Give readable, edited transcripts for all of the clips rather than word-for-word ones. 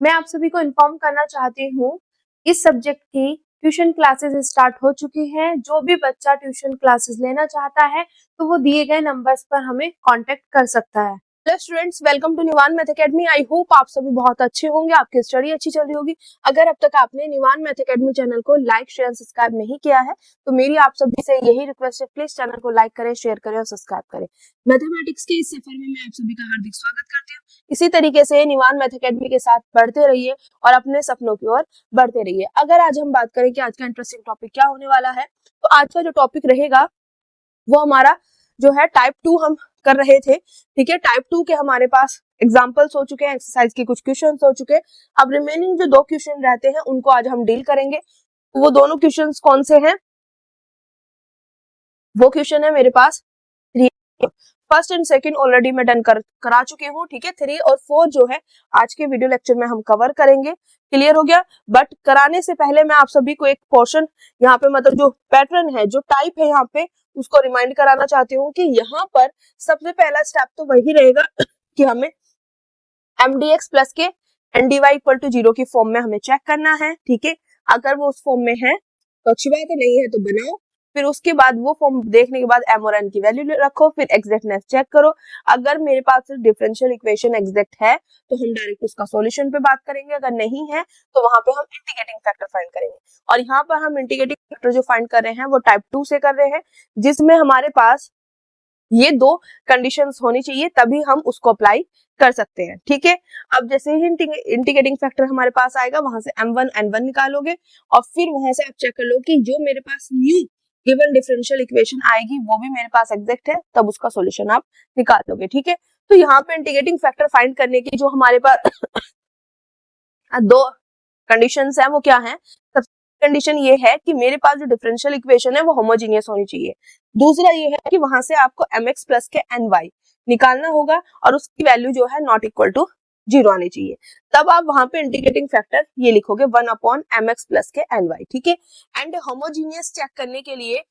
मैं आप सभी को इन्फॉर्म करना चाहती हूँ, इस सब्जेक्ट की ट्यूशन क्लासेस स्टार्ट हो चुकी हैं। जो भी बच्चा ट्यूशन क्लासेस लेना चाहता है तो वो दिए गए नंबर्स पर हमें कांटेक्ट कर सकता है। Hello students, welcome to Nivaan math academy. I hope आप सभी बहुत अच्छे होंगे, आपकी स्टडी अच्छी चल रही होगी। अगर अब तक आपने निवान मैथ अकेडमी चैनल को लाइक शेयर सब्सक्राइब नहीं किया है तो मेरी आप सभी से यही रिक्वेस्ट है, प्लीज चैनल को लाइक करें, शेयर करें और सब्सक्राइब करें। मैथमेटिक्स के इस सफर में मैं आप सभी का हार्दिक स्वागत करती हूँ। इसी तरीके से निवान मैथ अकेडमी के साथ बढ़ते रहिए और अपने सपनों की ओर बढ़ते रहिए। अगर आज हम बात करें कि आज का इंटरेस्टिंग टॉपिक क्या होने वाला है, तो आज का जो टॉपिक रहेगा वो हमारा जो है टाइप 2 हम कर रहे थे। ठीक है, टाइप 2 के हमारे पास एग्जांपल्स हो चुके हैं, एक्सरसाइज के कुछ क्वेश्चंस हो चुके हैं। अब रिमेनिंग जो 2 क्वेश्चन रहते हैं उनको आज हम डील करेंगे। वो दोनों क्वेश्चंस कौन से हैं? वो क्वेश्चन है मेरे पास 3, फर्स्ट एंड सेकंड ऑलरेडी मैं डन करा चुकी हूँ। ठीक है, 3 और 4 जो है आज के वीडियो लेक्चर में हम कवर करेंगे। क्लियर हो गया? बट कराने से पहले मैं आप सभी को एक पोर्शन यहाँ पे, मतलब जो पैटर्न है, जो टाइप है यहाँ पे, उसको रिमाइंड कराना चाहती हूँ कि यहाँ पर सबसे पहला स्टेप तो वही रहेगा कि हमें mdx प्लस के ndy इक्वल टू 0 की फॉर्म में हमें चेक करना है। ठीक है, अगर वो उस फॉर्म में है तो अच्छी बात है, नहीं है तो बनाओ। फिर उसके बाद वो फॉर्म देखने के बाद m और n की वैल्यू रखो, फिर एग्जैक्टनेस चेक करो। अगर मेरे पास डिफरेंशियल इक्वेशन एग्जैक्ट है तो हम डायरेक्ट उसका सॉल्यूशन पे बात करेंगे, अगर नहीं है तो वहां पे हम इंटीग्रेटिंग फैक्टर फाइंड करेंगे। और यहाँ पर हम इंटीग्रेटिंग फैक्टर जो फाइंड कर रहे हैं वो टाइप 2 से कर रहे हैं, जिसमें हमारे पास ये 2 कंडीशंस होनी चाहिए, तभी हम उसको अप्लाई कर सकते हैं। ठीक है, अब जैसे ही इंटीग्रेटिंग फैक्टर हमारे पास आएगा, वहां से m1 n1 निकालोगे और फिर वहां से आप चेक कर लो कि जो मेरे पास न्यू गिवन डिफरेंशियल इक्वेशन आएगी वो भी मेरे पास एग्जैक्ट है, तब उसका सॉल्यूशन आप निकाल लोगे। ठीक है, तो यहाँ पे इंटीग्रेटिंग फैक्टर फाइंड करने की जो हमारे पास 2 कंडीशंस है वो क्या है? सबसे कंडीशन ये है कि मेरे पास जो डिफरेंशियल इक्वेशन है वो होमोजीनियस होनी चाहिए। दूसरा ये है कि वहां से आपको mx प्लस के ny निकालना होगा और उसकी वैल्यू जो है नॉट इक्वल टू 0 आनी चाहिए। तब आप वहां पे इंटीग्रेटिंग फैक्टर ये लिखोगे 1 अपॉन mx प्लस के ny। ठीक है, एंड होमोजीनियस चेक करने के लिए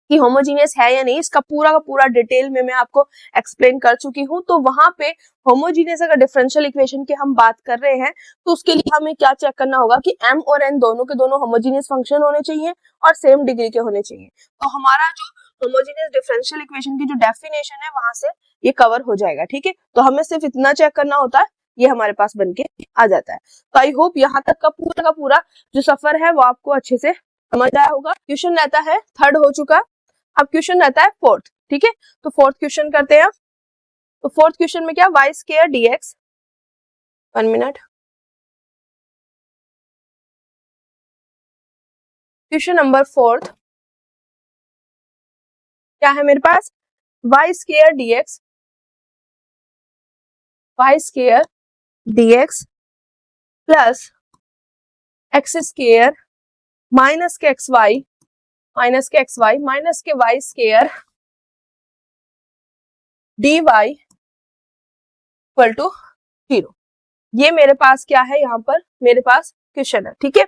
कि होमोजीनियस है या नहीं, इसका पूरा का पूरा डिटेल में मैं आपको एक्सप्लेन कर चुकी हूँ। तो वहां पे होमोजीनियस अगर डिफरेंशियल इक्वेशन की हम बात कर रहे हैं तो उसके लिए हमें क्या चेक करना होगा कि m और n दोनों के दोनों होमोजीनियस फंक्शन होने चाहिए और सेम डिग्री के होने चाहिए। तो हमारा जो होमोजीनियस डिफरेंशियल इक्वेशन की जो डेफिनेशन है वहां से ये कवर हो जाएगा। ठीक है, तो हमें सिर्फ इतना चेक करना होता है, ये हमारे पास बनके आ जाता है। तो आई होप यहाँ तक का पूरा जो सफर है वो आपको अच्छे से समझ आया होगा। क्वेश्चन रहता है, थर्ड हो चुका, अब क्वेश्चन रहता है फोर्थ। ठीक है, तो फोर्थ क्वेश्चन करते हैं। तो फोर्थ क्वेश्चन में क्या, y square dx, 1 minute. Question number fourth क्या है मेरे पास? Y square dx, y square dx plus x square minus k x y minus k x y minus k y square dy equal to 0। ये मेरे पास क्या है, यहाँ पर मेरे पास क्वेश्चन है। ठीक है,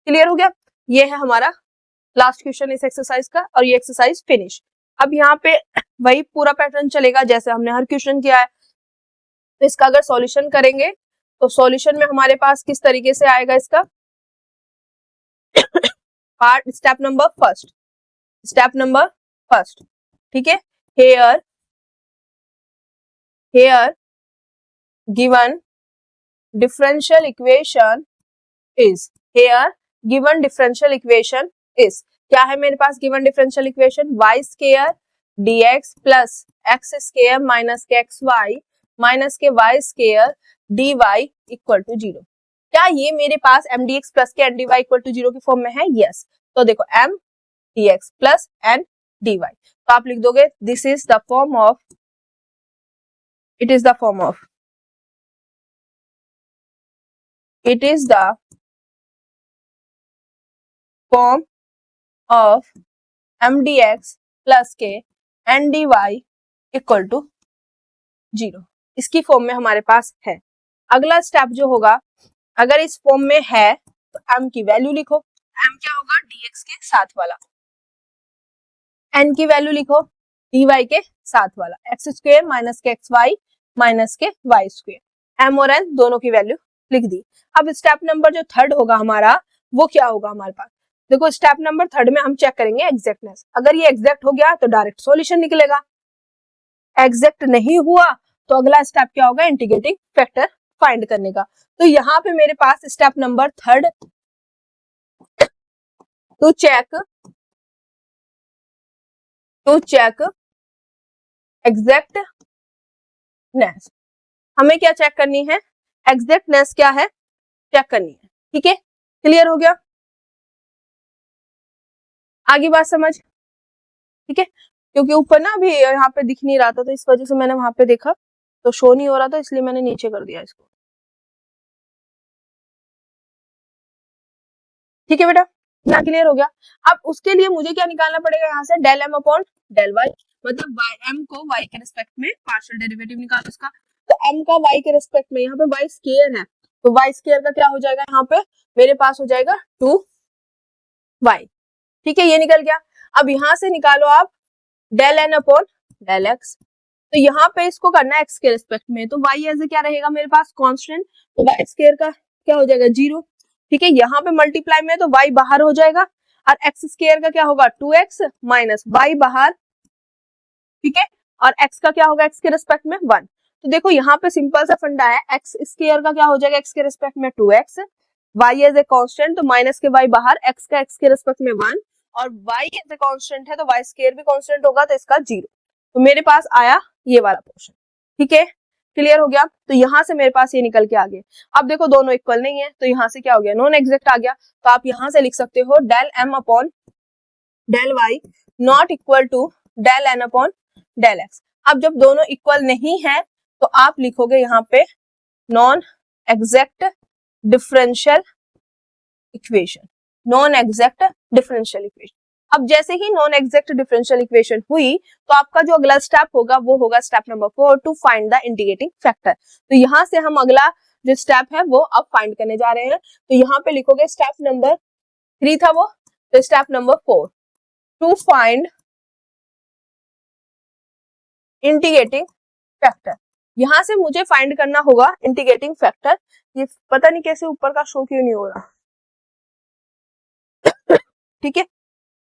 क्लियर हो गया? ये है हमारा लास्ट क्वेश्चन इस एक्सरसाइज का और ये एक्सरसाइज फिनिश। अब यहाँ पे वही पूरा पैटर्न चलेगा जैसे हमने हर क्वेश्चन किया है। तो इसका अगर सॉल्यूशन करेंगे तो सॉल्यूशन में हमारे पास किस तरीके से आएगा इसका पार्ट, स्टेप नंबर फर्स्ट। ठीक है, here given differential equation is, क्या है मेरे पास given differential equation? Y square dx plus x square minus k x y minus k y square dy equal to 0। क्या ये मेरे पास mdx प्लस के ndy इक्वल टू 0 की फॉर्म में है? यस। तो देखो m dx plus n dy, तो आप लिख दोगे this is the form of it is the form of mdx plus k and dy equal to 0। इसकी फॉर्म में हमारे पास है। अगला स्टेप जो होगा, अगर इस फॉर्म में है तो m की वैल्यू लिखो। m क्या होगा, dx के साथ वाला। n की वैल्यू लिखो, dy के साथ वाला। x स्क्वायर माइनस के xy माइनस के y स्क्वायर। m और n दोनों की वैल्यू लिख दी। अब स्टेप नंबर जो थर्ड होगा हमारा, वो क्या होगा हमारे पास, देखो स्टेप नंबर थर्ड में हम चेक करेंगे एग्जैक्टनेस। अगर ये एग्जैक्ट हो गया तो डायरेक्ट सॉल्यूशन निकलेगा, एग्जैक्ट नहीं हुआ तो अगला स्टेप क्या होगा, इंटीग्रेटिंग फैक्टर फाइंड करने का। तो यहाँ पे मेरे पास step number third, to check exactness. हमें क्या चेक करनी है, एग्जैक्टनेस क्या है चेक करनी है। ठीक है, क्लियर हो गया, आगे बात समझ। ठीक है, क्योंकि ऊपर ना अभी यहाँ पे दिख नहीं रहा था तो इस वजह से मैंने वहां पे देखा तो शो नहीं हो रहा था, इसलिए मैंने नीचे कर दिया इसको। ठीक है बेटा, ना क्लियर हो गया। अब उसके लिए मुझे क्या निकालना पड़ेगा, यहाँ से del m upon del y, मतलब एम को वाई के रिस्पेक्ट में पार्शियल डेरिवेटिव निकालो इसका। तो एम का वाई के रिस्पेक्ट में, यहाँ पे वाई स्क्वायर है तो वाई स्क्वायर का क्या हो जाएगा, यहाँ पे मेरे पास हो जाएगा 2y। ठीक है, ये निकल गया। अब यहाँ से निकालो आप del n upon del x. तो यहाँ पे इसको करना है एक्स के रिस्पेक्ट में, तो y एज क्या रहेगा मेरे पास कांस्टेंट, तो वाई स्क्वायर का क्या हो जाएगा 0। ठीक है, यहाँ पे मल्टीप्लाई में तो y बाहर हो जाएगा और एक्स स्क्वायर का क्या होगा 2x माइनस y बाहर। ठीक है, और x का क्या होगा एक्स के रिस्पेक्ट में 1। तो देखो यहाँ पे सिंपल सा फंडा है, एक्स स्क्वायर का क्या हो जाएगा एक्स के रिस्पेक्ट में 2x, y as a constant तो माइनस के y बाहर, x का x के रिस्पेक्ट में 1 और y एज ए कांस्टेंट है तो y स्क्वायर भी कांस्टेंट होगा तो इसका 0। तो मेरे पास आया ये वाला पोर्शन। ठीक है, क्लियर हो गया। तो यहाँ से मेरे पास ये निकल के आ गया। अब देखो दोनों इक्वल नहीं है तो यहाँ से क्या हो गया, नॉन एग्जैक्ट आ गया। तो आप यहाँ से लिख सकते हो del m upon del y not equal to del n upon del x. अब जब दोनों इक्वल नहीं है तो आप लिखोगे यहाँ पे non exact differential equation, non exact differential equation. अब जैसे ही नॉन एग्जैक्ट डिफरेंशियल इक्वेशन हुई तो आपका जो अगला स्टेप होगा वो होगा step number 4 to find the integrating factor. तो यहाँ से हम अगला जो स्टेप है वो अब फाइंड करने जा रहे हैं। तो यहाँ पे लिखोगे स्टेप नंबर 3 था वो, तो step number 4 to find integrating factor. यहाँ से मुझे फाइंड करना होगा इंटीग्रेटिंग फैक्टर। ये पता नहीं कैसे ऊपर का शो क्यों नहीं हो रहा। ठीक है,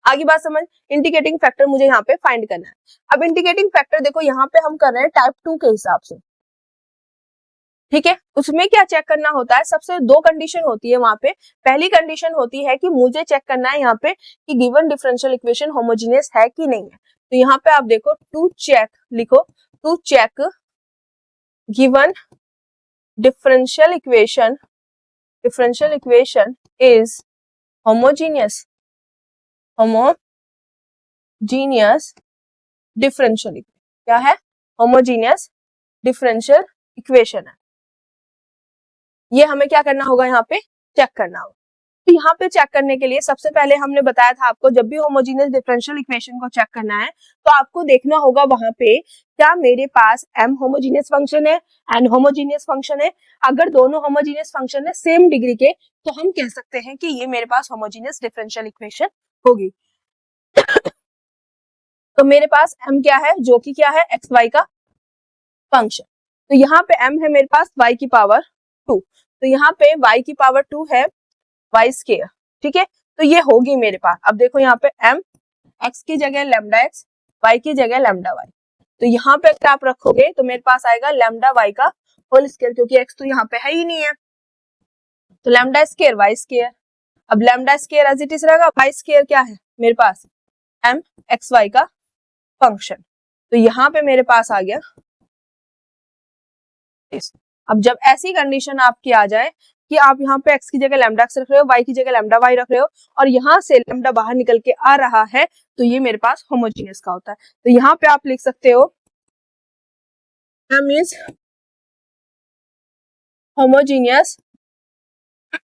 आगे बात समझ, इंटीग्रेटिंग फैक्टर मुझे यहाँ पे फाइंड करना है। अब इंटीग्रेटिंग फैक्टर देखो यहाँ पे हम कर रहे हैं टाइप 2 के हिसाब से। ठीक है, उसमें क्या चेक करना होता है, सबसे दो कंडीशन होती है वहां पे। पहली कंडीशन होती है कि मुझे चेक करना है यहाँ पे कि गिवन डिफरेंशियल इक्वेशन होमोजेनियस है कि नहीं है। तो यहाँ पे आप देखो टू चेक लिखो, to check given differential equation is homogeneous differential equation. क्या है, होमोजेनियस डिफरेंशियल इक्वेशन है। ये हमें क्या करना होगा, यहाँ पे चेक करना होगा। तो यहाँ पे चेक करने के लिए सबसे पहले हमने बताया था आपको, जब भी होमोजेनियस डिफरेंशियल इक्वेशन को चेक करना है तो आपको देखना होगा वहां पे क्या मेरे पास m होमोजेनियस फंक्शन है, n होमोजेनियस फंक्शन है। अगर दोनों होमोजेनियस फंक्शन है सेम डिग्री के तो हम कह सकते हैं कि ये मेरे पास होमोजेनियस डिफरेंशियल इक्वेशन होगी। तो मेरे पास m क्या है, जो कि क्या है एक्स वाई का फंक्शन। तो यहाँ पे m है मेरे पास y की पावर 2, तो यहाँ पे y की पावर 2 है वाई स्क्वायर। ठीक है, तो ये होगी मेरे पास। अब देखो यहाँ पे m x की जगह लैम्डा x, y की जगह लैम्डा y। तो यहाँ पे अगर आप रखोगे तो मेरे पास आएगा लैम्डा y का होल स्क्वायर, क्योंकि x तो यहाँ पे है ही नहीं है। तो लैम्डा स्क्वायर y स्क्वायर। अब lambda square as it is रहेगा, y स्क्वायर क्या है मेरे पास m एक्स वाई का फंक्शन। तो यहाँ पे मेरे पास आ गया। अब जब ऐसी कंडीशन आपकी आ जाए कि आप यहाँ पे x की जगह लैम्डा x रख रहे हो, y की जगह लैम्डा y रख रहे हो और यहाँ से लैम्डा बाहर निकल के आ रहा है, तो ये मेरे पास होमोजेनियस का होता है। तो यहाँ पे आप लिख सकते हो m is homogeneous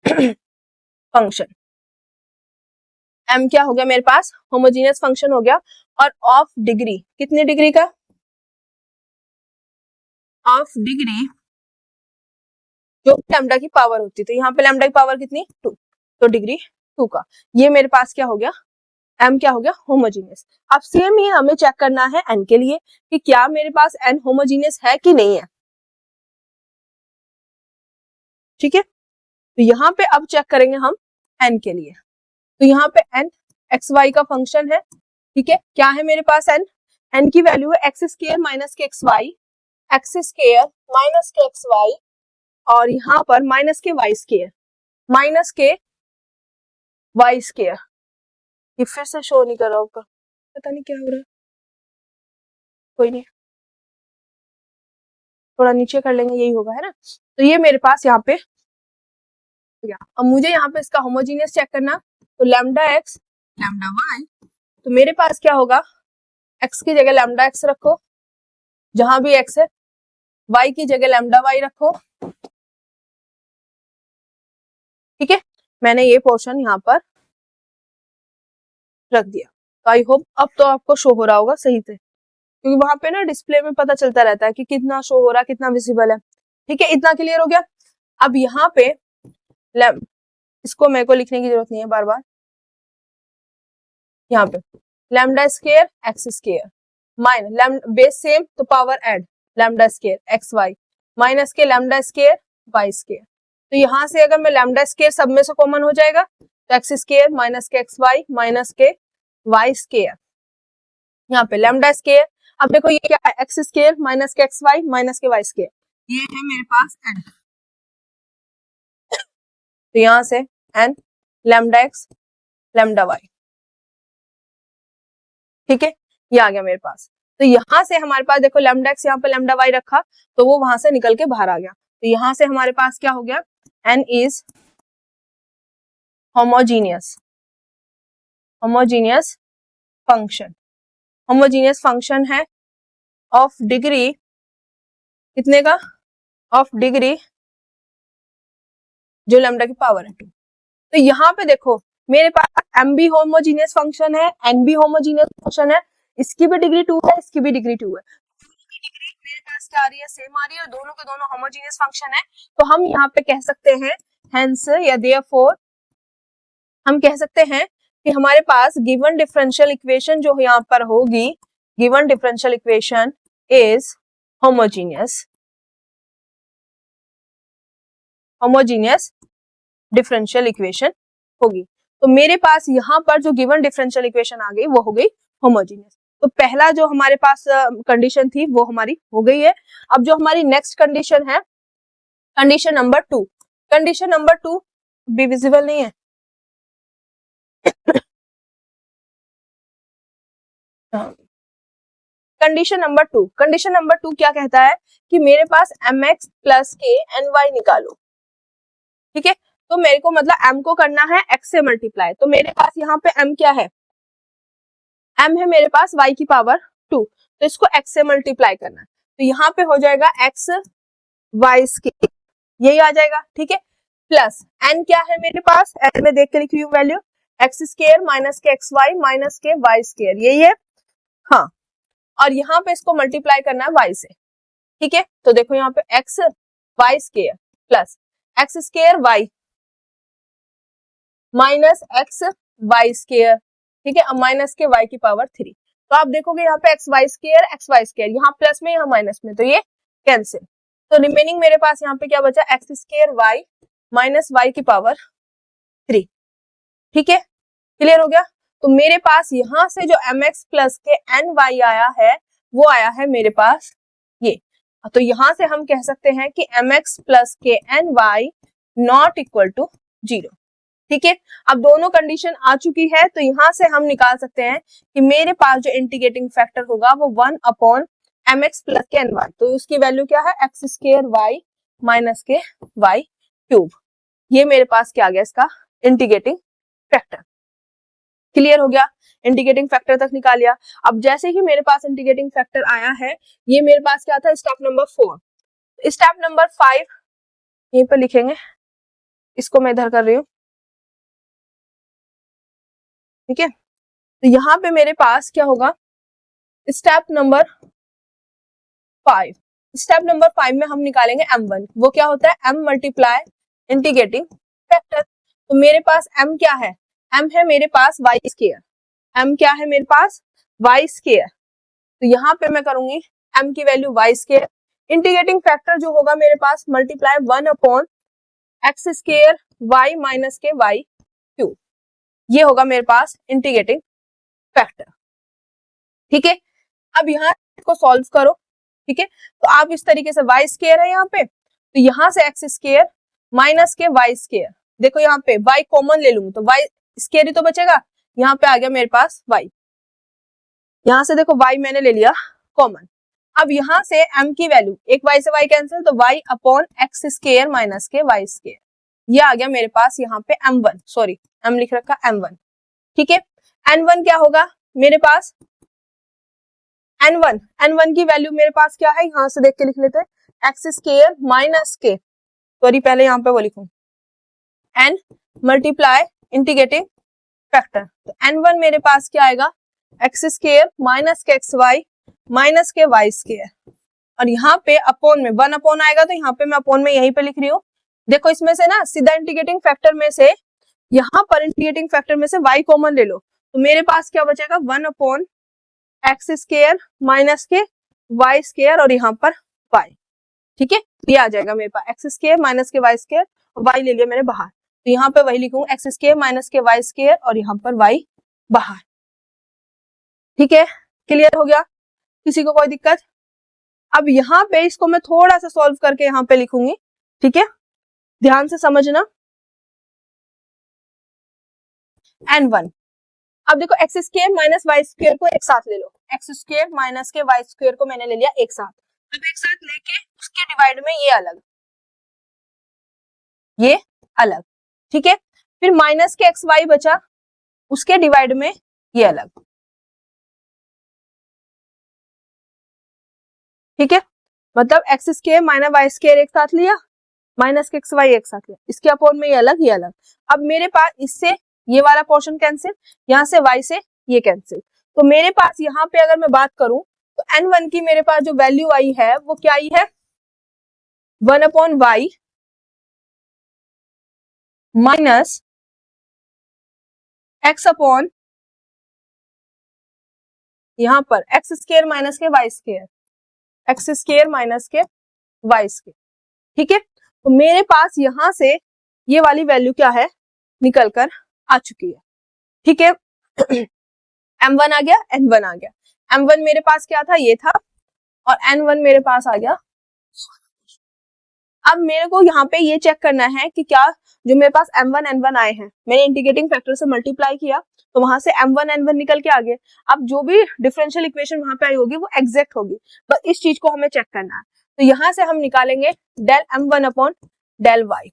function. m क्या हो गया मेरे पास, होमोजीनियस फंक्शन हो गया। और ऑफ डिग्री, कितने डिग्री का, ऑफ डिग्री जो लैम्डा की पावर होती है, तो यहाँ पे लैम्डा की पावर कितनी, 2, तो डिग्री 2 का। ये मेरे पास क्या हो गया, m क्या हो गया, होमोजीनियस। अब सेम ही हमें चेक करना है n के लिए कि क्या मेरे पास n होमोजीनियस है कि नहीं है। ठीक है, तो यहाँ पे अब चेक करेंगे हम n के लिए। तो यहाँ पे n एक्स वाई का फंक्शन है। ठीक है, क्या है मेरे पास n की वैल्यू है x square minus k x y, x square minus k x y, और यहाँ पर minus k y square, minus k y square. ये फिर से शो नहीं कर रहा ऊपर, पता नहीं क्या हो रहा है, कोई नहीं, थोड़ा नीचे कर लेंगे, यही होगा, है ना। तो ये मेरे पास यहाँ पे, अब मुझे यहाँ पे इसका होमोजीनियस चेक करना, तो लैम्डा एक्स लैम्डा वाई, तो मेरे पास क्या होगा, एक्स की जगह लैम्डा एक्स रखो, जहां भी एक्स है, वाई की जगह लैम्डा वाई रखो। ठीक है, मैंने ये पोर्शन यहाँ पर रख दिया। तो आई होप अब तो आपको शो हो रहा होगा सही से, क्योंकि वहां पे ना डिस्प्ले में पता चलता रहता है कि कितना शो हो रहा है, कितना विजिबल है। ठीक है, इतना क्लियर हो गया। अब यहाँ पे इसको मेरे को लिखने की जरूरत नहीं है बार बार, यहाँ पे lambda square x square minus base same तो power add lambda square x y minus k lambda square y square. तो यहाँ से अगर मैं लैम्डा स्क्वायर सब में से कॉमन हो जाएगा, तो x square minus k x y minus k y square, यहाँ पे लैम्डा स्क्वायर। अब देखो ये क्या है, x square minus k x y minus k y square, ये है मेरे पास n। तो यहाँ से n lambda x lambda y. ठीक है, ये आ गया मेरे पास। तो यहाँ से हमारे पास देखो लैम्डा एक्स यहाँ पे लैम्डा वाई रखा, तो वो वहां से निकल के बाहर आ गया। तो यहाँ से हमारे पास क्या हो गया, n is homogeneous, homogeneous function, homogeneous function है ऑफ डिग्री कितने का, ऑफ डिग्री जो लैम्डा की पावर है 2। तो यहाँ पे देखो मेरे पास m भी होमोजीनियस फंक्शन है, n भी होमोजीनियस फंक्शन है, इसकी भी डिग्री 2 है, इसकी भी डिग्री 2 है, मेरे पास क्या आ रही है, सेम आ रही है, और दोनों के दोनों होमोजीनियस फंक्शन है। तो हम यहाँ पे कह सकते हैं हेंस या देयरफॉर हम कह सकते हैं कि हमारे पास गिवन डिफरेंशियल इक्वेशन जो यहाँ पर होगी, given differential equation is homogeneous, homogeneous differential equation होगी। तो मेरे पास यहाँ पर जो गिवन डिफरेंशियल इक्वेशन आ गई वो हो गई होमोजीनियस। तो पहला जो हमारे पास कंडीशन थी वो हमारी हो गई है। अब जो हमारी नेक्स्ट कंडीशन है, कंडीशन नंबर 2, कंडीशन नंबर 2 भी विजिबल नहीं है कंडीशन नंबर 2, कंडीशन नंबर 2 क्या कहता है कि मेरे पास mx प्लस के ny निकालो। ठीक है, तो मेरे को मतलब m को करना है x से मल्टीप्लाई, तो मेरे पास यहाँ पे m क्या है, m है मेरे पास y की पावर 2, तो इसको x से मल्टीप्लाई करना है, तो यहाँ पे हो जाएगा x y स्क्वायर, यही आ जाएगा। ठीक है, प्लस n क्या है मेरे पास, n में देख के लिख रही हूँ value, x square minus k x y minus k y square, यही है, हाँ, और यहाँ पे इसको मल्टीप्लाई करना है y से। ठीक है, तो देखो यहाँ पे x y square plus x square y minus x y square. ठीक है, अब माइनस के y की पावर 3, तो आप देखोगे यहाँ पे एक्स वाई स्क्वायर, यहाँ प्लस में यहाँ माइनस में, तो ये कैंसिल, तो रिमेनिंग मेरे पास यहाँ पे क्या बचा, x square y minus y की पावर 3। ठीक है, क्लियर हो गया। तो मेरे पास यहाँ से जो mx प्लस के ny आया है वो आया है मेरे पास ये, तो यहाँ से हम कह सकते हैं कि mx प्लस के ny नॉट इक्वल टू 0। ठीक है, अब दोनों कंडीशन आ चुकी है, तो यहाँ से हम निकाल सकते हैं कि मेरे पास जो इंटीग्रेटिंग फैक्टर होगा वो 1 अपॉन mx प्लस के ny, तो उसकी वैल्यू क्या है, x square y minus k Y cube, ये मेरे पास क्या आ गया इसका इंटीग्रेटिंग फैक्टर। क्लियर हो गया, इंटीग्रेटिंग फैक्टर तक निकाल लिया। अब जैसे ही मेरे पास इंटीग्रेटिंग फैक्टर आया है, ये मेरे पास क्या था, स्टेप नंबर 4। स्टेप नंबर 5 यहीं पर लिखेंगे, इसको मैं इधर कर रही हूँ, ठीक है। तो यहाँ पे मेरे पास क्या होगा, स्टेप नंबर 5। स्टेप नंबर 5 में हम निकालेंगे m1। वो क्या होता है, m मल्टीप्लाई इंटीग्रेटिंग फैक्टर। तो मेरे पास m क्या है, m है मेरे पास y स्क्वायर। m क्या है मेरे पास, y स्क्वायर। तो यहाँ पे मैं करूंगी m की value y square, integrating factor जो होगा मेरे पास multiply 1 upon x square y minus के y क्यूब, ये होगा मेरे पास इंटीग्रेटिंग फैक्टर, ठीक है। अब यहाँ को सॉल्व करो, ठीक है। तो आप इस तरीके से y स्क्वायर है यहाँ पे, तो यहाँ से एक्स स्क्वायर माइनस के y स्क्वायर, देखो यहाँ पे y कॉमन ले लूंगी तो y स्क्वायर ही तो बचेगा, यहाँ पे आ गया मेरे पास y, यहाँ से देखो y मैंने ले लिया कॉमन। अब यहाँ से m की वैल्यू, एक y से y कैंसिल, तो y upon x square minus के y स्क्वायर, ये आ गया मेरे पास यहाँ पे m1, सॉरी m लिख रखा m1, ठीक है। n1 क्या होगा मेरे पास, n1 की वैल्यू मेरे पास क्या है, यहाँ से देख के लिख लेते हैं, एक्स स्क्वायर माइनस के, सॉरी पहले यहाँ पे वो लिखूं, n मल्टीप्लाई इंटीग्रेटिंग फैक्टर। तो n1 मेरे पास क्या आएगा, x square minus k x y minus k y square, और यहाँ पे अपॉन में 1 अपॉन आएगा, तो यहाँ पे मैं अपॉन में यहीं पे लिख रही हूँ। देखो इसमें से ना सीधा इंटीग्रेटिंग फैक्टर में से, यहाँ पर इंटीग्रेटिंग फैक्टर में से y कॉमन ले लो, तो मेरे पास क्या बचेगा, 1 upon x square minus k y square, और यहाँ पर y, ठीक है। ये आ जाएगा मेरे पास x square minus k y square, और y ले लिया मैंने बाहर, तो यहाँ पे वही लिखूंगा x square minus k y square, और यहाँ पर y बाहर, ठीक है। क्लियर हो गया, किसी को कोई दिक्कत। अब यहाँ पे इसको मैं थोड़ा सा सॉल्व करके यहाँ पे लिखूंगी, ठीक है, ध्यान से समझना। n1, अब देखो x square minus y square को एक साथ ले लो, x square minus k y square को मैंने ले लिया एक साथ, अब एक साथ लेके उसके डिवाइड में ये अलग, ये अलग, ठीक है। फिर माइनस के एक्स वाई बचा, उसके डिवाइड में ये अलग, ठीक है। मतलब x square minus y square एक साथ लिया, माइनस के एक्स वाई एक साथ लिया, इसके अपॉन में ये अलग, ये अलग। अब मेरे पास इससे ये वाला पोर्शन कैंसिल, यहाँ से y से ये कैंसिल, तो मेरे पास यहाँ पे अगर मैं बात करूं तो n1 की मेरे पास जो वैल्यू आई है वो क्या आई है, 1 upon y minus x upon, यहाँ पर x square minus k y square, x square minus k y square, ठीक है। तो मेरे पास यहाँ से ये वाली वैल्यू क्या है, निकल कर आ चुकी है, ठीक है। m1 आ गया, n1 आ गया, m1 मेरे पास क्या था, ये था, और n1 मेरे पास आ गया। अब मेरे को यहाँ पे ये चेक करना है कि क्या जो मेरे पास m1 n1 आए हैं, मैंने इंटीग्रेटिंग फैक्टर से मल्टीप्लाई किया तो वहां से m1 n1 निकल के आ गए। अब जो भी डिफरेंशियल इक्वेशन वहां पे आई होगी वो एग्जैक्ट होगी, बस इस चीज को हमें चेक करना है। तो यहाँ से हम निकालेंगे del m1 upon del y,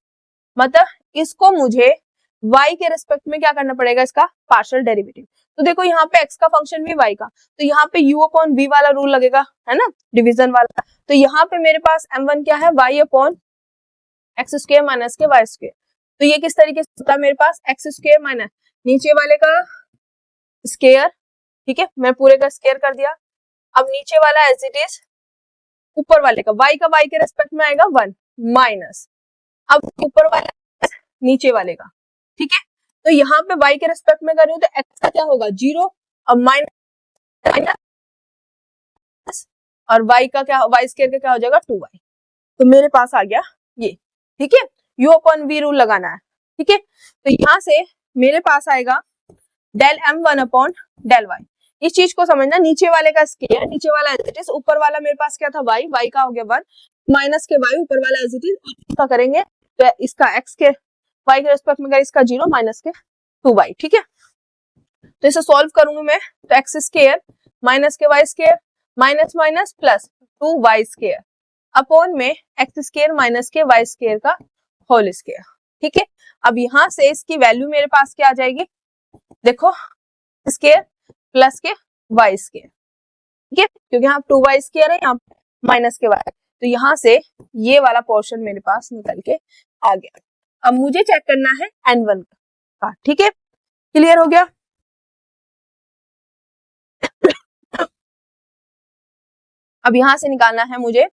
मतलब इसको मुझे y के रेस्पेक्ट में क्या करना पड़ेगा, इसका पार्शियल डेरिवेटिव। तो देखो यहाँ पे x का फंक्शन भी y का, तो यहाँ पे u अपॉन v वाला रूल लगेगा, है ना, डिवीजन वाला। तो यहाँ पे मेरे पास m1 क्या है, y upon x square minus k y square. तो ये किस तरीके से होता है मेरे पास, एक्स स्क्वायर माइनस नीचे वाले का स्क्वायर, ठीक है, मैं पूरे का स्क्वायर कर दिया। अब नीचे वाला एज इट इज, ऊपर वाले का y के रेस्पेक्ट में आएगा 1 माइनस, अब ऊपर वाला नीचे वाले का, ठीक है। तो यहाँ पे y के रेस्पेक्ट में कर रही हूँ तो x का क्या होगा 0, और माइनस, और y का क्या, y स्क्वायर का क्या हो जाएगा 2y। तो मेरे पास आ गया ये, ठीक है, u अपॉन v रूल लगाना है, ठीक है। तो यहाँ से मेरे पास आएगा del m1 upon del y। इस चीज को समझना, नीचे वाले का स्क्वायर, नीचे वाला एज इट इज, ऊपर वाला मेरे पास क्या था y का हो गया 1 माइनस के y, ऊपर वाला एज इट इज, इसका करेंगे तो इसका x के y के रेस्पेक्ट में करें, इसका 0 माइनस के 2y, ठीक है। तो इसे सॉल्व करूंगी मैं, तो x square minus k y square minus minus plus 2y square upon में x square minus k y square का होल स्क्वायर, ठीक है। अब यहाँ से इसकी वैल्यू मेरे पास क्या आ जाएगी, देखो square plus k y square, ठीक है, क्योंकि यहाँ 2y स्केयर है, यहाँ माइनस के y, तो यहाँ से ये वाला पोर्शन मेरे पास निकल के आ गया। अब मुझे चेक करना है n1 का, ठीक है, क्लियर हो गया। अब यहां से निकालना है मुझे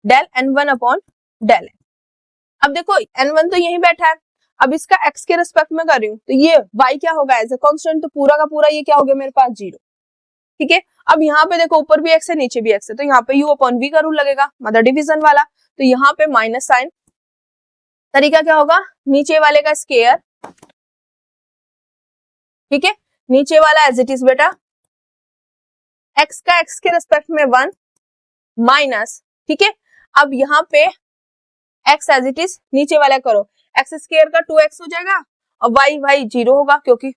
del n1 upon del n। अब देखो n1 तो यहीं बैठा है, अब इसका x के रिस्पेक्ट में कर रही हूँ, तो ये y क्या होगा एज ए कांस्टेंट, तो पूरा का पूरा ये क्या हो गया मेरे पास 0, ठीक है। अब यहाँ पे देखो ऊपर भी x है नीचे भी x है, तो यहाँ पे u अपॉन v का रूल लगेगा, मतलब डिवीजन वाला, तो यहाँ पे माइनस साइन, तरीका क्या होगा, नीचे वाले का स्केयर, ठीक है, नीचे वाला एज इट इज बेटा, x का x के रिस्पेक्ट में 1 माइनस, ठीक है, अब यहाँ पे x एज इट इज नीचे वाला करो, x स्केयर का 2x हो जाएगा और y 0 होगा क्योंकि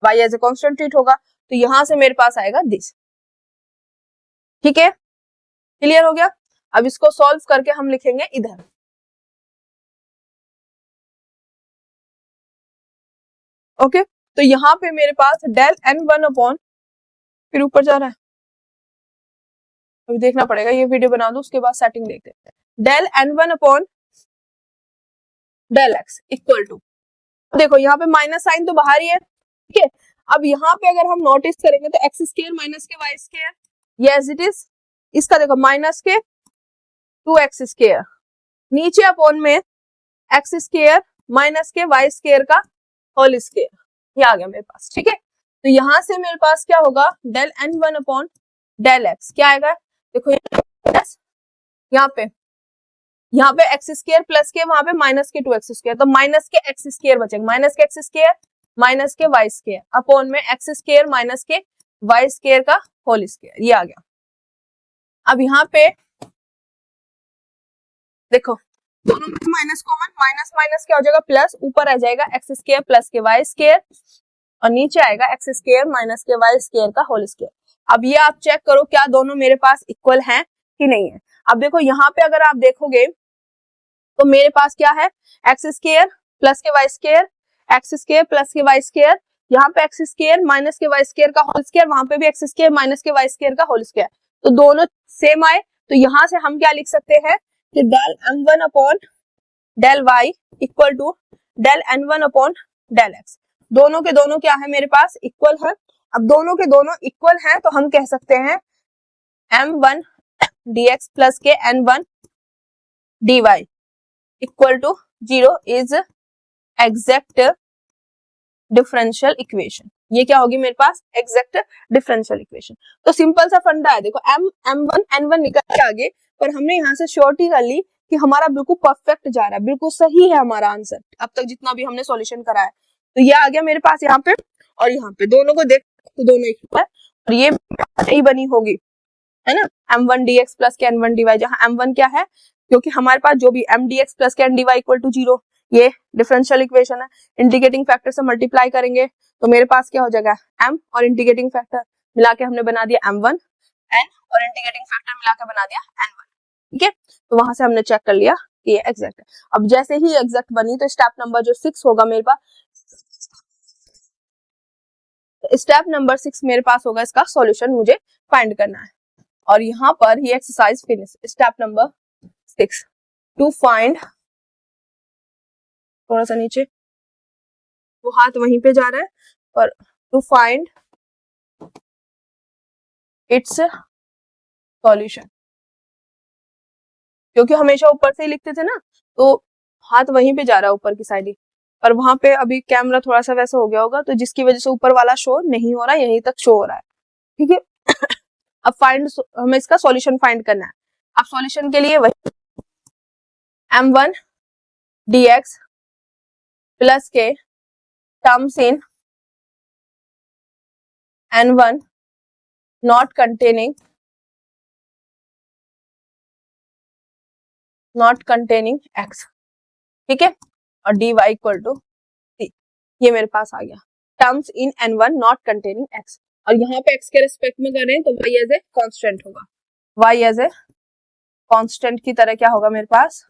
y as a constant treat होगा, तो यहां से मेरे पास आएगा दिस, ठीक है, क्लियर हो गया। अब इसको सॉल्व करके हम लिखेंगे इधर, ओके, तो यहाँ पे मेरे पास डेल n1 अपॉन, फिर ऊपर जा रहा है, अभी देखना पड़ेगा, ये वीडियो बना दो उसके बाद सेटिंग देखते हैं, del n1 upon del x equal to, देखो यहाँ पे माइनस साइन तो बाहर ही है, ठीक है। अब यहाँ पे अगर हम नोटिस करेंगे तो x square minus k y square, ये एज इट इज, इसका देखो माइनस के 2x स्केयर, नीचे अपॉन में x square minus k y square का होल स्केयर, ये आ गया मेरे पास, ठीक है। तो यहाँ से मेरे पास क्या होगा, del n1 upon del x क्या आएगा, देखो यहाँ पे एक्स स्केयर प्लस के, वहां पे माइनस के 2x स्केयर, तो माइनस के एक्स स्केयर बचेगा, minus k x square minus k y square upon में x square minus k y square का होल स्केयर, ये आ गया। अब यहाँ पे देखो दोनों में माइनस कॉमन, माइनस माइनस क्या हो जाएगा प्लस, ऊपर आ जाएगा x square plus k y square और नीचे आएगा x square minus k y square का होल स्केयर। अब ये आप चेक करो क्या दोनों मेरे पास इक्वल हैं कि नहीं है। अब देखो यहाँ पे अगर आप देखोगे तो मेरे पास क्या है, x square plus k y square, x square plus k y square, यहाँ पे x square minus k y square का होल स्केयर, वहां पे भी x square minus k y square का होल स्केयर, तो दोनों सेम आए, तो यहाँ से हम क्या लिख सकते हैं कि del m1 upon del y equal to del n1 upon del x, दोनों के दोनों क्या है मेरे पास इक्वल है। अब दोनों के दोनों इक्वल हैं तो हम कह सकते हैं m1 dx plus k n1 dy equal to 0 is exact differential equation, ये क्या होगी मेरे पास एग्जैक्ट डिफरेंशियल इक्वेशन। तो सिंपल सा फंडा है, देखो m1 n1 निकल के आगे, पर हमने यहाँ से श्योरिटी कर ली कि हमारा बिल्कुल परफेक्ट जा रहा है, बिल्कुल सही है हमारा आंसर अब तक जितना भी हमने सॉल्यूशन करा है, तो ये आ गया मेरे पास यहाँ पे, और यहाँ पे दोनों को देख तो दोनों इक्वल है, और ये सही बनी होगी, है ना, m1 dx plus k n1 dy, जहाँ m1 क्या है, क्योंकि हमारे पास जो भी m dx प्लस के n dy इक्वल टू 0, ये डिफरेंशियल इक्वेशन है, इंटीग्रेटिंग फैक्टर से मल्टीप्लाई करेंगे तो मेरे पास क्या हो जाएगा m और इंटीग्रेटिंग फैक्टर मिला के हमने बना दिया m1 n और इंटीग्रेटिंग फैक्टर मिला के बना दिया n1, ठीक है। तो वहां से हमने चेक कर लिया कि ये एग्जैक्ट है। अब जैसे ही एग्जैक्ट बनी तो स्टेप नंबर जो 6 होगा मेरे पास, स्टेप नंबर 6 मेरे पास होगा, इसका सॉल्यूशन मुझे फाइंड करना है, और यहाँ पर ये exercise finish. Step number 6 to find, थोड़ा सा नीचे, वो हाथ वहीं पे जा रहा है, पर टू फाइंड इट्स सॉल्यूशन, क्योंकि हमेशा ऊपर से ही लिखते थे ना, तो हाथ वहीं पे जा रहा है ऊपर की साइड ही, पर वहां पे अभी कैमरा थोड़ा सा वैसा हो गया होगा, तो जिसकी वजह से ऊपर वाला शो नहीं हो रहा है, यहीं तक शो हो रहा है, ठीक है। अब फाइंड, हमें इसका सॉल्यूशन फाइंड करना है। अब सॉल्यूशन के लिए वही m1 dx प्लस के terms in n1 not containing x, ठीक है, और dy इक्वल टू c, ये मेरे पास आ गया terms in n1 not containing x, और यहाँ पे x के रिस्पेक्ट में कर रहे हैं तो y एज ए कांस्टेंट होगा, y एज ए कांस्टेंट की तरह क्या होगा मेरे पास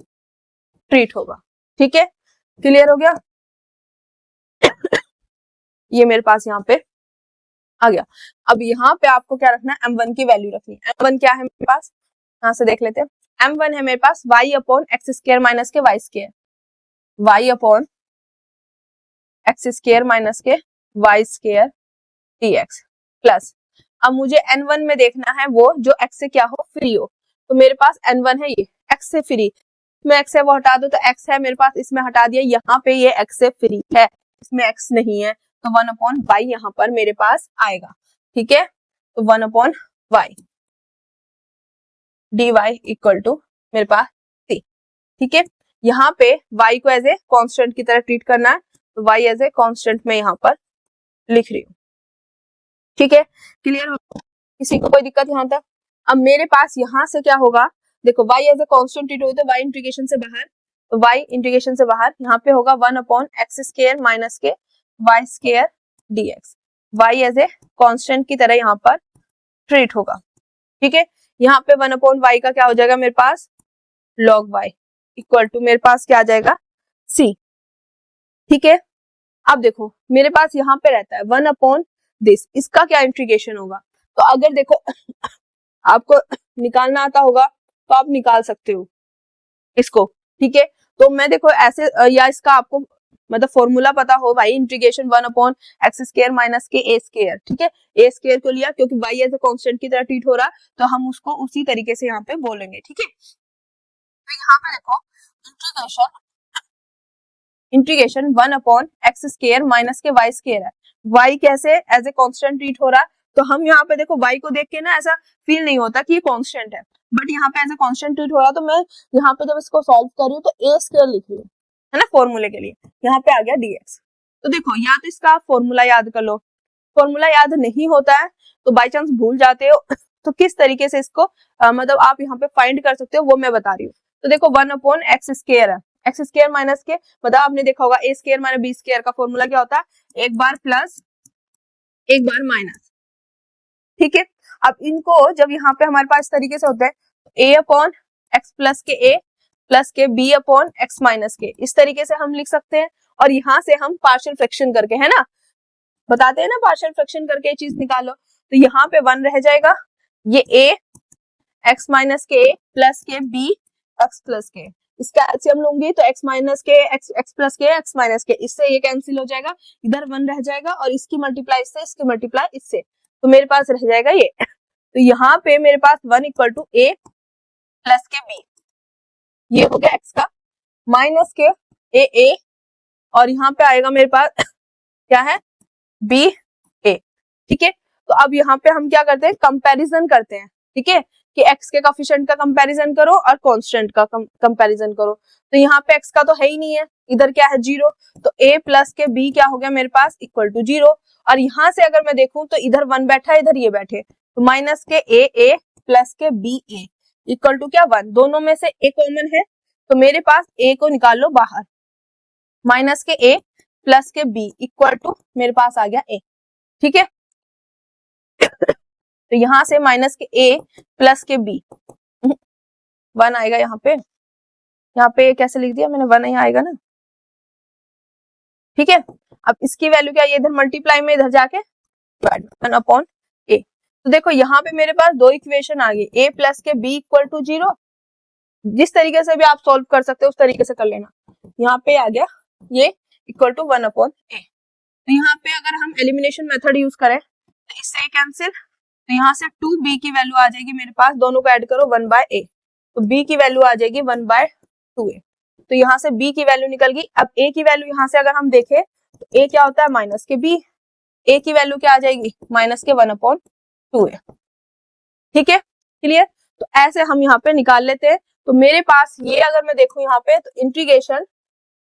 ट्रीट होगा, ठीक है, क्लियर हो गया। ये मेरे पास यहाँ पे आ गया। अब यहाँ पे आपको क्या रखना है, m1 की वैल्यू रखनी है। m1 क्या है मेरे पास, यहाँ से देख लेते हैं। m1 है मेरे पास y upon x square minus k y square, y upon x square minus k y square dx plus, अब मुझे n1 में देखना है वो जो x से क्या हो, फ्री हो। तो मेरे पास n1 है ये x से फ्री, इसमें x है वो हटा दो, तो x है मेरे पास, इसमें हटा दिया, यहाँ पे ये x से फ्री है, इसमें x नहीं है, तो 1 अपॉन वाई यहाँ पर मेरे पास आएगा। ठीक है, तो 1 upon y d y equal to मेरे पास c। ठीक है, यहाँ पे y को एज ए कॉन्स्टेंट की तरह ट्रीट करना है, तो y एज ए कॉन्स्टेंट में यहाँ पर लिख रही हूँ। ठीक है, क्लियर हो, किसी को कोई दिक्कत यहाँ तक? अब मेरे पास यहाँ से क्या होगा, देखो y as a constant treat होता है, y इंटीग्रेशन से बाहर, तो y इंटीग्रेशन से बाहर, यहाँ पे होगा 1 upon x square minus k y square dx, y as a constant की तरह यहाँ पर ट्रीट होगा। ठीक है, यहाँ पे 1 अपॉन वाई का क्या हो जाएगा मेरे पास, log y इक्वल टू मेरे पास क्या आ जाएगा, c। ठीक है, अब देखो मेरे पास यहाँ पे रहता है 1 अपॉन दिस, इसका क्या इंटीग्रेशन होगा, तो अगर देखो आपको निकालना आता होगा तो आप निकाल सकते हो इसको। ठीक है, तो मैं देखो ऐसे, या इसका आपको मतलब फॉर्मूला पता हो भाई, integration 1 upon x square minus के ए स्क्वायर। ठीक है, ए स्क्वायर को लिया क्योंकि y एज ए कांस्टेंट की तरह ट्रीट हो रहा, तो हम उसको उसी तरीके से यहाँ पे बोलेंगे। ठीक है, तो यहाँ पे देखो integration 1 upon x square minus k y square है, y कैसे एज ए कांस्टेंट ट्रीट हो रहा, तो हम यहाँ पे देखो y को देख के ना ऐसा फील नहीं होता कि ये कांस्टेंट है, बट यहाँ पे एज ए कांस्टेंट ट्रीट हो रहा, तो मैं यहाँ पे जब इसको सॉल्व कर रही हूँ तो ए स्क्वायर लिख रही हूँ, है ना, फॉर्मूले के लिए, यहाँ पे आ गया dx। तो देखो या तो इसका फॉर्मूला याद कर लो, फॉर्मूला याद नहीं होता है तो बाई चांस भूल जाते हो तो किस तरीके से इसको मतलब आप यहाँ पे फाइंड कर सकते हो वो मैं बता रही हूँ। तो देखो 1 अपॉन एक्स स्क्वायर है, एक्स स्क्वायर माइनस के, मतलब आपने देखा होगा ए स्क्वायर माइनस बी स्क्वायर का फॉर्मूला क्या होता है, एक बार प्लस एक बार माइनस। ठीक है, अब इनको जब यहाँ पे हमारे पास इस तरीके से होता है, ए अपॉन एक्स प्लस के ए प्लस के बी अपॉन एक्स माइनस के, इस तरीके से हम लिख सकते हैं। और यहाँ से हम पार्शियल फ्रैक्शन करके, है ना, बताते हैं ना पार्शियल फ्रैक्शन करके ये चीज निकालो, तो यहाँ पे 1 रह जाएगा, ये a x माइनस के प्लस के b x प्लस के, इसका एलसीएम लूंगी तो x माइनस के x प्लस के x माइनस के, इससे ये कैंसिल हो जाएगा, इधर 1 रह जाएगा और इसकी मल्टीप्लाई इससे, इसकी मल्टीप्लाई इससे, तो मेरे पास रह जाएगा ये। तो यहाँ पे मेरे पास 1 इक्वल टू a प्लस के b, ये हो गया x का, माइनस के a और यहाँ पे आएगा मेरे पास क्या है b a। ठीक है, तो अब यहाँ पे हम क्या करते हैं, कंपैरिजन करते हैं। ठीक है, कि x के कोफिशिएंट का कंपैरिजन करो और कांस्टेंट का कंपैरिजन करो, तो यहाँ पे x का तो है ही नहीं है, इधर क्या है 0, तो a प्लस के b क्या हो गया मेरे पास इक्वल टू 0, और यहाँ से अगर मैं देखूं तो इधर 1 बैठा है, इधर ये बैठे, तो माइनस के a प्लस के b a इक्वल टू क्या 1, दोनों में से a कॉमन है, तो मेरे पास a को निकाल लो बाहर, माइनस के a प्लस के b इक्वल टू मेरे पास आ गया a। ठीक है, तो यहां से माइनस के a प्लस के b 1 आएगा, यहाँ पे कैसे लिख दिया मैंने, 1 यहाँ आएगा ना। ठीक है, अब इसकी वैल्यू क्या है, इधर मल्टीप्लाई में इधर जाके 1 अपॉन a, तो देखो यहाँ पे मेरे पास दो इक्वेशन आ गई, a प्लस के b इक्वल टू 0, जिस तरीके से भी आप सॉल्व कर सकते हो उस तरीके से कर लेना। यहाँ पे आ गया ये इक्वल टू 1 अपॉन a, तो यहाँ पे अगर हम एलिमिनेशन मेथड यूज करें तो इससे कैंसिल, तो यहाँ से 2b की वैल्यू आ जाएगी मेरे पास, दोनों को ऐड करो 1 बाय a, तो b की वैल्यू आ जाएगी 1 बाय 2a, तो यहाँ से b की वैल्यू निकल गई। अब a की वैल्यू यहाँ से अगर हम देखें तो a क्या होता है माइनस के b, a की वैल्यू क्या आ जाएगी माइनस के 1 अपॉन 2a। ठीक है, क्लियर, तो ऐसे हम यहाँ पे निकाल लेते हैं। तो मेरे पास ये अगर मैं देखूं यहाँ पे, तो इंटीग्रेशन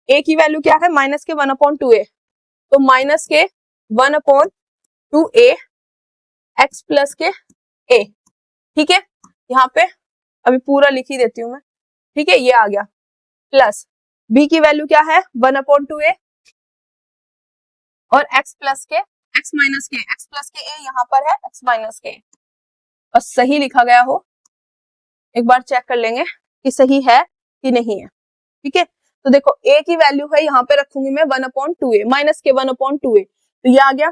a की वैल्यू क्या है माइनस के 1 अपॉन 2a, तो माइनस के 1 अपॉन 2a x प्लस के a। ठीक है, यहाँ पे अभी पूरा लिख ही देती हूँ मैं। ठीक है, ये आ गया, प्लस b की वैल्यू क्या है 1 अपॉन 2a और x प्लस के x माइनस के, x प्लस के a यहाँ पर है x माइनस के, और सही लिखा गया हो एक बार चेक कर लेंगे कि सही है कि नहीं है। ठीक है, तो देखो a की वैल्यू है यहाँ पे रखूंगी मैं 1 अपॉन 2a, माइनस के 1 अपॉन 2a, तो ये आ गया,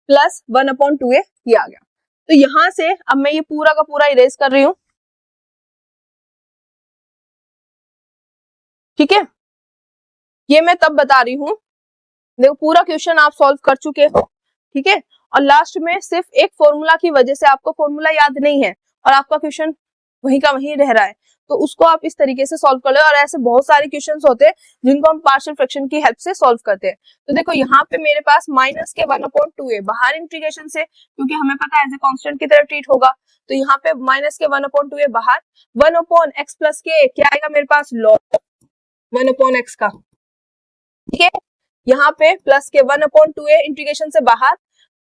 प्लस 1/2a ये आ गया। तो यहां से अब मैं ये पूरा का पूरा इरेज कर रही हूं, ठीक है। ये मैं तब बता रही हूं, देखो पूरा क्वेश्चन आप सॉल्व कर चुके हो, ठीक है। और लास्ट में सिर्फ एक फॉर्मूला की वजह से आपको फॉर्मूला याद नहीं है और आपका क्वेश्चन वहीं का वहीं रह रहा है, तो उसको आप इस तरीके से सॉल्व कर लो। और ऐसे बहुत सारे क्वेश्चंस होते हैं जिनको हम पार्शियल फ्रैक्शन की हेल्प से सॉल्व करते हैं। तो देखो यहाँ पे मेरे पास माइनस के 1/2a बाहर इंटीग्रेशन से, क्योंकि हमें पता है एज ए कांस्टेंट की तरह ट्रीट होगा, तो यहाँ पे माइनस के 1/2a बाहर, 1/x प्लस के क्या आएगा मेरे पास, लॉग 1/x का, ठीक है। यहाँ पे प्लस के 1/2a इंटीग्रेशन से बाहर,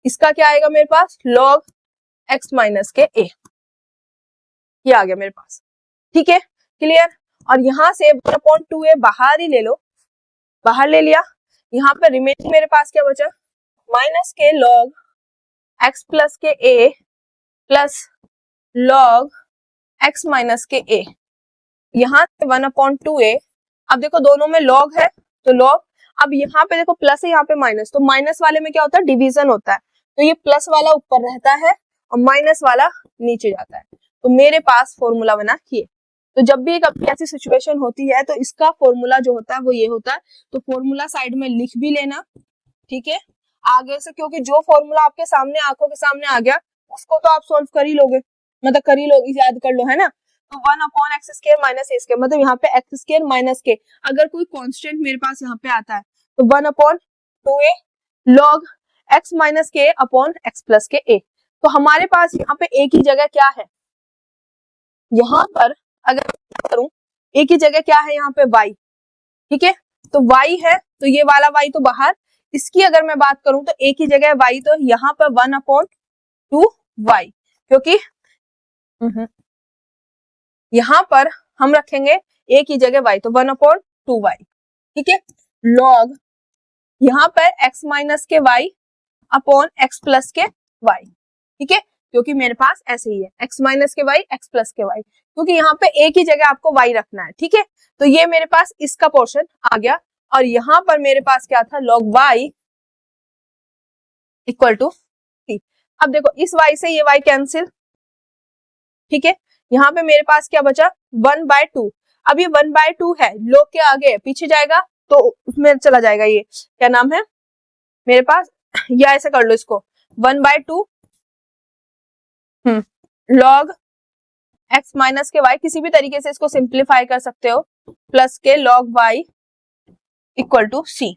इसका क्या आएगा मेरे पास, लॉग x माइनस के a, ये आ गया मेरे पास, ठीक है, क्लियर। और यहाँ से 1/2a बाहर ही ले लो, बाहर ले लिया। यहाँ पे रिमेनिंग मेरे पास क्या बचा, माइनस के लॉग x प्लस के a plus log x minus के a, यहाँ से 1/2a। अब देखो दोनों में लॉग है तो लॉग, अब यहाँ पे देखो प्लस है, यहाँ पे माइनस, तो माइनस वाले में क्या होता है, डिवीजन होता है, तो ये प्लस वाला ऊपर रहता है और माइनस वाला नीचे जाता है। तो मेरे पास फॉर्मूला बना ये। तो जब भी एक ऐसी सिचुएशन होती है तो इसका फॉर्मूला जो होता है वो ये होता है। तो फॉर्मूला साइड में लिख भी लेना, ठीक है, आगे से, क्योंकि जो फॉर्मूला आपके सामने आंखों के सामने आ गया उसको तो आप सॉल्व कर ही लोगे, मतलब कर ही लोगे, याद कर लो, है ना। तो 1/x² माइनस a², मतलब यहाँ पे x² माइनस के, अगर कोई कांस्टेंट मेरे पास यहाँ पे आता है तो 1/2a log x माइनस के अपॉन x प्लस के a। तो हमारे पास यहाँ पे a की जगह क्या है, यहाँ पर अगर करूं a की जगह क्या है, यहाँ पे y, ठीक है। तो y है तो ये वाला y तो बाहर, इसकी अगर मैं बात करूं तो a की जगह y, तो यहाँ पर 1/2y, क्योंकि यहाँ पर हम रखेंगे a की जगह y, तो 1/2y, ठीक है, लॉग यहाँ पर x माइनस के y upon x plus k y, ठीक है, क्योंकि मेरे पास ऐसे ही है x माइनस के y x plus k y, क्योंकि यहाँ पे a की जगह आपको y रखना है, ठीक है। तो ये मेरे पास इसका पोर्शन आ गया। और यहाँ पर मेरे पास क्या था, log y equal to c। अब देखो इस y से ये y कैंसिल, ठीक है, यहाँ पे मेरे पास क्या बचा, 1/2। अब ये 1/2 है, log के आगे पीछे जाएगा तो उसमें चला जाएगा, ये क्या नाम है मेरे पास, या ऐसे कर लो इसको, 1/2 log x माइनस के y, किसी भी तरीके से इसको सिंप्लीफाई कर सकते हो, plus k log y equal to c।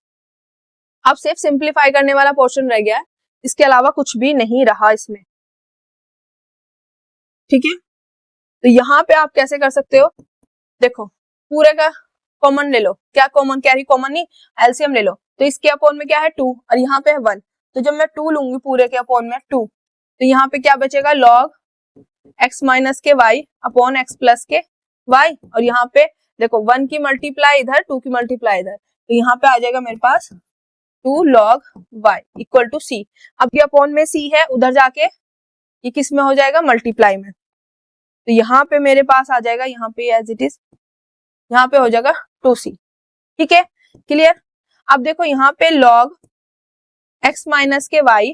अब सिर्फ सिंप्लीफाई करने वाला पोर्शन रह गया है, इसके अलावा कुछ भी नहीं रहा इसमें, ठीक है। तो यहाँ पे आप कैसे कर सकते हो, देखो पूरे का कॉमन ले लो, क्या कॉमन, कैरी कॉमन नहीं, एलसीएम ले लो। तो इसके अपॉन में क्या है 2 और यहाँ पे है 1, तो जब मैं 2 लूंगी पूरे के अपॉन में 2, तो यहाँ पे क्या बचेगा, log x माइनस के y upon x plus k y। और यहाँ पे देखो 1 की मल्टीप्लाई इधर, 2 की मल्टीप्लाई इधर, तो यहाँ पे आ जाएगा मेरे पास 2 log y equal to c। अब ये अपॉन में c है, उधर जाके ये किस में हो जाएगा, मल्टीप्लाई में, तो यहाँ पे मेरे पास आ जाएगा, यहाँ पे एज इट इज, यहाँ पे हो जाएगा 2c, ठीक है, क्लियर। अब देखो यहाँ पे log x माइनस के y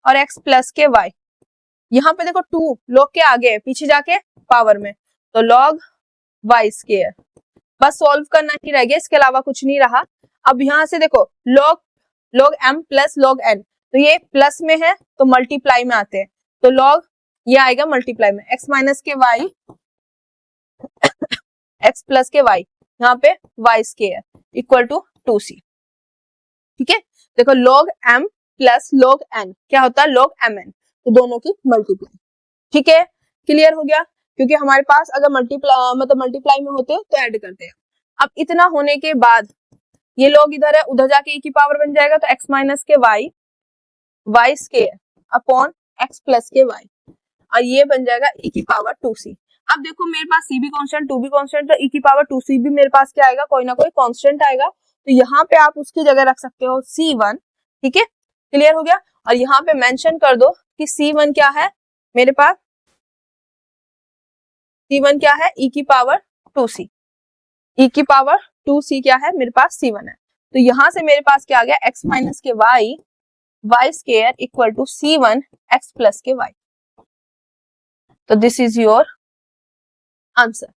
और x प्लस के y, यहाँ पे देखो 2 log के आगे पीछे जाके पावर में, तो log y², बस सॉल्व करना ही रह गया, इसके अलावा कुछ नहीं रहा। अब यहाँ से देखो log m plus log n, तो ये प्लस में है तो मल्टीप्लाई में आते हैं, तो log ये आएगा मल्टीप्लाई में, x माइनस के y x plus k y, यहाँ पे y² इक्वल टू 2c, ठीक है। देखो log m plus log n क्या होता है, log mn, तो दोनों की मल्टीप्लाई, ठीक है, क्लियर हो गया। क्योंकि हमारे पास अगर मल्टीप्लाई में होते तो ऐड करते हैं। अब इतना होने के बाद ये लोग इधर है, उधर जाके e की पावर बन जाएगा, तो x माइनस के y² upon x plus k y, और ये बन जाएगा e की पावर 2c। अब देखो मेरे पास c भी कांस्टेंट 2 भी कांस्टेंट, तो e की पावर 2c भी मेरे पास क्या आएगा, कोई ना कोई कांस्टेंट आएगा, तो यहाँ पे आप उसकी जगह रख सकते हो c1, ठीक है, क्लियर हो गया। और यहाँ पे मेंशन कर दो कि c1 क्या है मेरे पास, c1 क्या है, e की पावर 2c, e की पावर 2c क्या है मेरे पास, c1 है। तो यहाँ से मेरे पास क्या आ गया, x माइनस के y y square equal to c1 x plus k y। तो this is your answer.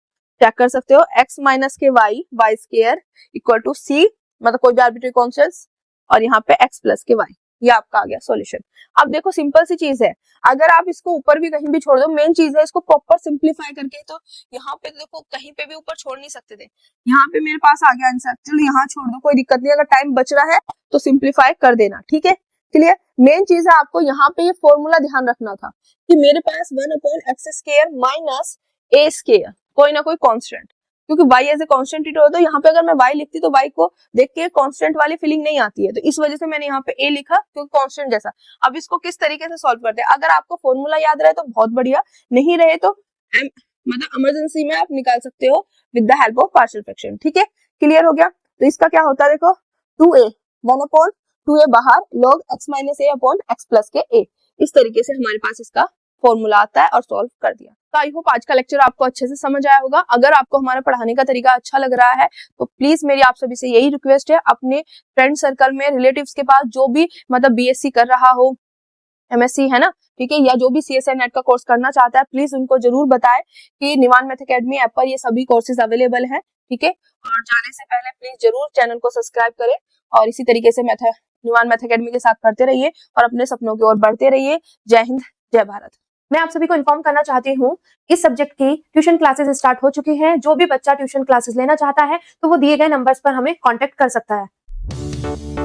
Check कर सकते हो, x माइनस के y square equal to c, मतलब कोई भी आर्बिट्री कॉन्स्टेंट्स, और यहाँ पे x प्लस के y, ये आपका आ गया सॉल्यूशन। अब देखो सिंपल सी चीज है, अगर आप इसको ऊपर भी कहीं भी छोड़ दो, मेन चीज है इसको प्रॉपर सिंप्लीफाई करके, तो यहाँ पे देखो कहीं पे भी ऊपर छोड़ नहीं सकते थे, यहाँ पे मेरे पास आ गया आंसर। चलो यहाँ छोड़ दो, कोई दिक्कत नहीं, अगर टाइम बच रहा है तो सिंप्लीफाई कर देना, ठीक है, क्लियर। मेन चीज है आपको यहाँ पे ये फॉर्मूला ध्यान रखना था कि मेरे पास 1/x square minus a square, कोई ना कोई कांस्टेंट, क्योंकि y एज ए कांस्टेंट ही तो यहाँ पे अगर मैं y लिखती तो y को देख के कांस्टेंट वाली फीलिंग नहीं आती है, तो इस वजह से मैंने यहाँ पे a लिखा, क्योंकि कांस्टेंट जैसा। अब इसको किस तरीके से सॉल्व करते हैं, अगर आपको फॉर्मूला याद रहे तो बहुत बढ़िया, नहीं रहे तो मतलब इमरजेंसी में आप निकाल सकते हो with the help of partial fraction, ठीक है, क्लियर हो गया। तो इसका क्या होता है, देखो 2a 1/2a बाहर log x minus a upon x plus के a, इस तरीके से हमारे पास इसका फॉर्मूला आता है और सॉल्व कर दिया। तो आई होप आज का लेक्चर आपको अच्छे से समझ आया होगा। अगर आपको हमारा पढ़ाने का तरीका अच्छा लग रहा है तो प्लीज मेरी आप सभी से यही रिक्वेस्ट है, अपने फ्रेंड सर्कल में, रिलेटिव्स के पास जो भी मतलब बीएससी कर रहा हो, एमएससी है ना, ठीक है, या जो भी सीएसए नेट का कोर्स करना चाहता है, प्लीज उनको जरूर बताएं कि निवान मैथ एकेडमी ऐप पर ये सभी कोर्सेज अवेलेबल हैं, ठीक है। और जाने से पहले प्लीज जरूर चैनल को सब्सक्राइब करें और इसी तरीके से निवान मैथ एकेडमी के साथ पढ़ते रहिए और अपने सपनों की ओर बढ़ते रहिए। जय हिंद, जय भारत। मैं आप सभी को इन्फॉर्म करना चाहती हूँ, इस सब्जेक्ट की ट्यूशन क्लासेस स्टार्ट हो चुकी हैं। जो भी बच्चा ट्यूशन क्लासेस लेना चाहता है तो वो दिए गए नंबर्स पर हमें कांटेक्ट कर सकता है।